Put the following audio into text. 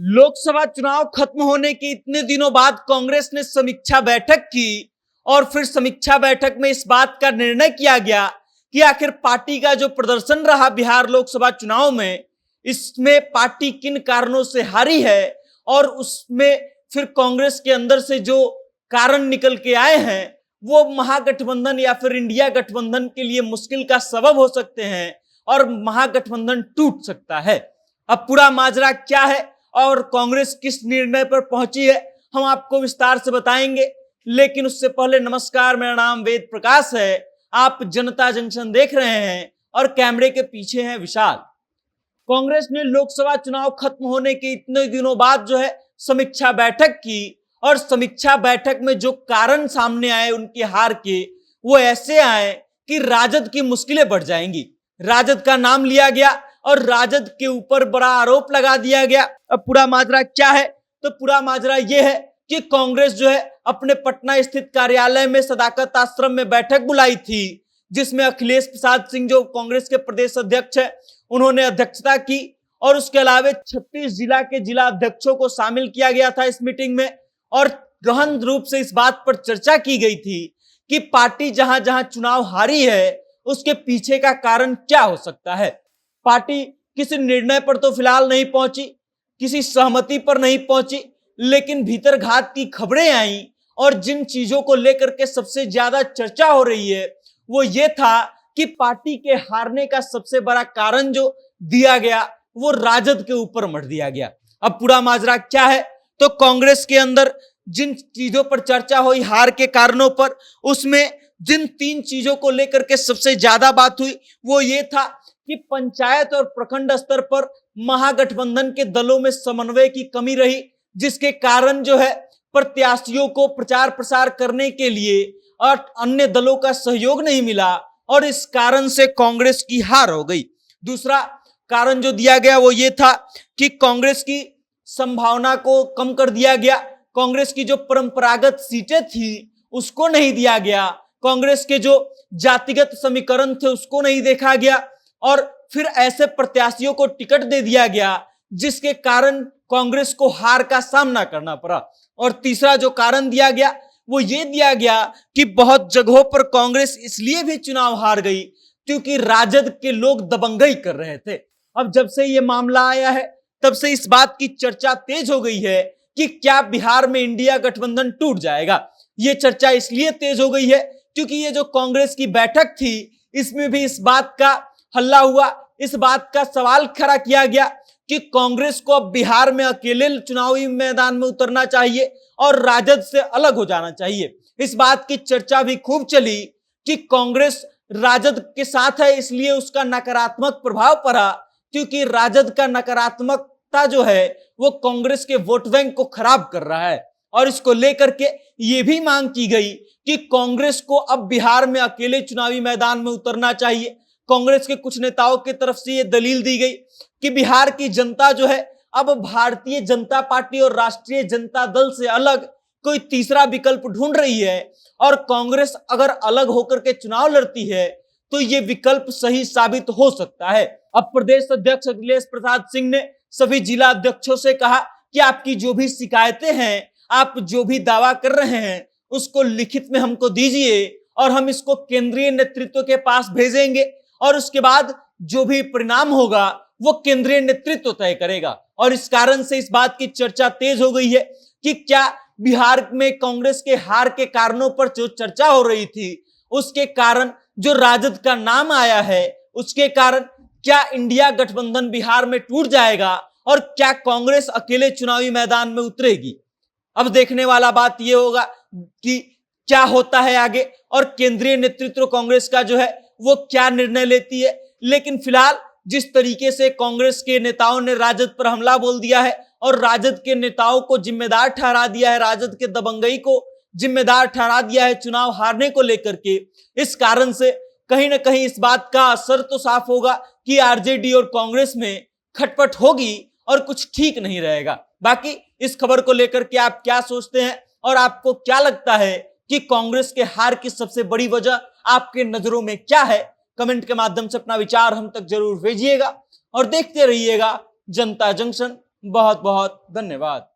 लोकसभा चुनाव खत्म होने के इतने दिनों बाद कांग्रेस ने समीक्षा बैठक की और फिर समीक्षा बैठक में इस बात का निर्णय किया गया कि आखिर पार्टी का जो प्रदर्शन रहा बिहार लोकसभा चुनाव में, इसमें पार्टी किन कारणों से हारी है और उसमें फिर कांग्रेस के अंदर से जो कारण निकल के आए हैं वो महागठबंधन या फिर इंडिया गठबंधन के लिए मुश्किल का सबब हो सकते हैं और महागठबंधन टूट सकता है। अब पूरा माजरा क्या है और कांग्रेस किस निर्णय पर पहुंची है, हम आपको विस्तार से बताएंगे। लेकिन उससे पहले नमस्कार, मेरा नाम वेद प्रकाश है, आप जनता जंक्शन देख रहे हैं और कैमरे के पीछे हैं विशाल। कांग्रेस ने लोकसभा चुनाव खत्म होने के इतने दिनों बाद जो है समीक्षा बैठक की और समीक्षा बैठक में जो कारण सामने आए उनकी हार के, वो ऐसे आए कि राजद की मुश्किलें बढ़ जाएंगी। राजद का नाम लिया गया और राजद के ऊपर बड़ा आरोप लगा दिया गया। अब पूरा माजरा क्या है, तो पूरा माजरा यह है कि कांग्रेस जो है अपने पटना स्थित कार्यालय में सदाकत आश्रम में बैठक बुलाई थी, जिसमें अखिलेश प्रसाद सिंह जो कांग्रेस के प्रदेश अध्यक्ष है उन्होंने अध्यक्षता की और उसके अलावा 36 जिला के जिला अध्यक्षों को शामिल किया गया था इस मीटिंग में। और गहन रूप से इस बात पर चर्चा की गई थी कि पार्टी जहां जहां चुनाव हारी है उसके पीछे का कारण क्या हो सकता है। पार्टी किसी निर्णय पर तो फिलहाल नहीं पहुंची, किसी सहमति पर नहीं पहुंची, लेकिन भीतर घात की खबरें आई और जिन चीजों को लेकर के सबसे ज्यादा चर्चा हो रही है वो ये था कि पार्टी के हारने का सबसे बड़ा कारण जो दिया गया वो राजद के ऊपर मढ़ दिया गया। अब पूरा माजरा क्या है, तो कांग्रेस के अंदर जिन चीजों पर चर्चा हुई हार के कारणों पर, उसमें जिन 3 चीजों को लेकर के सबसे ज्यादा बात हुई वो ये था कि पंचायत और प्रखंड स्तर पर महागठबंधन के दलों में समन्वय की कमी रही, जिसके कारण जो है प्रत्याशियों को प्रचार प्रसार करने के लिए और अन्य दलों का सहयोग नहीं मिला और इस कारण से कांग्रेस की हार हो गई। दूसरा कारण जो दिया गया वो ये था कि कांग्रेस की संभावना को कम कर दिया गया, कांग्रेस की जो परंपरागत सीटें थी उसको नहीं दिया गया, कांग्रेस के जो जातिगत समीकरण थे उसको नहीं देखा गया और फिर ऐसे प्रत्याशियों को टिकट दे दिया गया जिसके कारण कांग्रेस को हार का सामना करना पड़ा। और तीसरा जो कारण दिया गया वो ये दिया गया कि बहुत जगहों पर कांग्रेस इसलिए भी चुनाव हार गई क्योंकि राजद के लोग दबंगई कर रहे थे। अब जब से ये मामला आया है तब से इस बात की चर्चा तेज हो गई है कि क्या बिहार में इंडिया गठबंधन टूट जाएगा। ये चर्चा इसलिए तेज हो गई है क्योंकि ये जो कांग्रेस की बैठक थी इसमें भी इस बात का हल्ला हुआ, इस बात का सवाल खड़ा किया गया कि कांग्रेस को अब बिहार में अकेले चुनावी मैदान में उतरना चाहिए और राजद से अलग हो जाना चाहिए। इस बात की चर्चा भी खूब चली कि कांग्रेस राजद के साथ है इसलिए उसका नकारात्मक प्रभाव पड़ा, क्योंकि राजद का नकारात्मकता जो है वो कांग्रेस के वोट बैंक को खराब कर रहा है। और इसको लेकर के ये भी मांग की गई कि कांग्रेस को अब बिहार में अकेले चुनावी मैदान में उतरना चाहिए। कांग्रेस के कुछ नेताओं की तरफ से ये दलील दी गई कि बिहार की जनता जो है अब भारतीय जनता पार्टी और राष्ट्रीय जनता दल से अलग कोई तीसरा विकल्प ढूंढ रही है और कांग्रेस अगर अलग होकर के चुनाव लड़ती है तो ये विकल्प सही साबित हो सकता है। अब प्रदेश अध्यक्ष अखिलेश प्रसाद सिंह ने सभी जिला अध्यक्षों से कहा कि आपकी जो भी शिकायतें हैं, आप जो भी दावा कर रहे हैं उसको लिखित में हमको दीजिए और हम इसको केंद्रीय नेतृत्व के पास भेजेंगे और उसके बाद जो भी परिणाम होगा वो केंद्रीय नेतृत्व तय करेगा। और इस कारण से इस बात की चर्चा तेज हो गई है कि क्या बिहार में कांग्रेस के हार के कारणों पर जो चर्चा हो रही थी उसके कारण जो राजद का नाम आया है उसके कारण क्या इंडिया गठबंधन बिहार में टूट जाएगा और क्या कांग्रेस अकेले चुनावी मैदान में उतरेगी। अब देखने वाला बात यह होगा कि क्या होता है आगे और केंद्रीय नेतृत्व कांग्रेस का जो है वो क्या निर्णय लेती है। लेकिन फिलहाल जिस तरीके से कांग्रेस के नेताओं ने राजद पर हमला बोल दिया है और राजद के नेताओं को जिम्मेदार ठहरा दिया है, राजद के दबंगई को जिम्मेदार ठहरा दिया है चुनाव हारने को लेकर के, इस कारण से कहीं ना कहीं इस बात का असर तो साफ होगा कि आरजेडी और कांग्रेस में खटपट होगी और कुछ ठीक नहीं रहेगा। बाकी इस खबर को लेकर के आप क्या सोचते हैं और आपको क्या लगता है कि कांग्रेस के हार की सबसे बड़ी वजह आपके नजरों में क्या है, कमेंट के माध्यम से अपना विचार हम तक जरूर भेजिएगा और देखते रहिएगा जनता जंक्शन। बहुत बहुत धन्यवाद।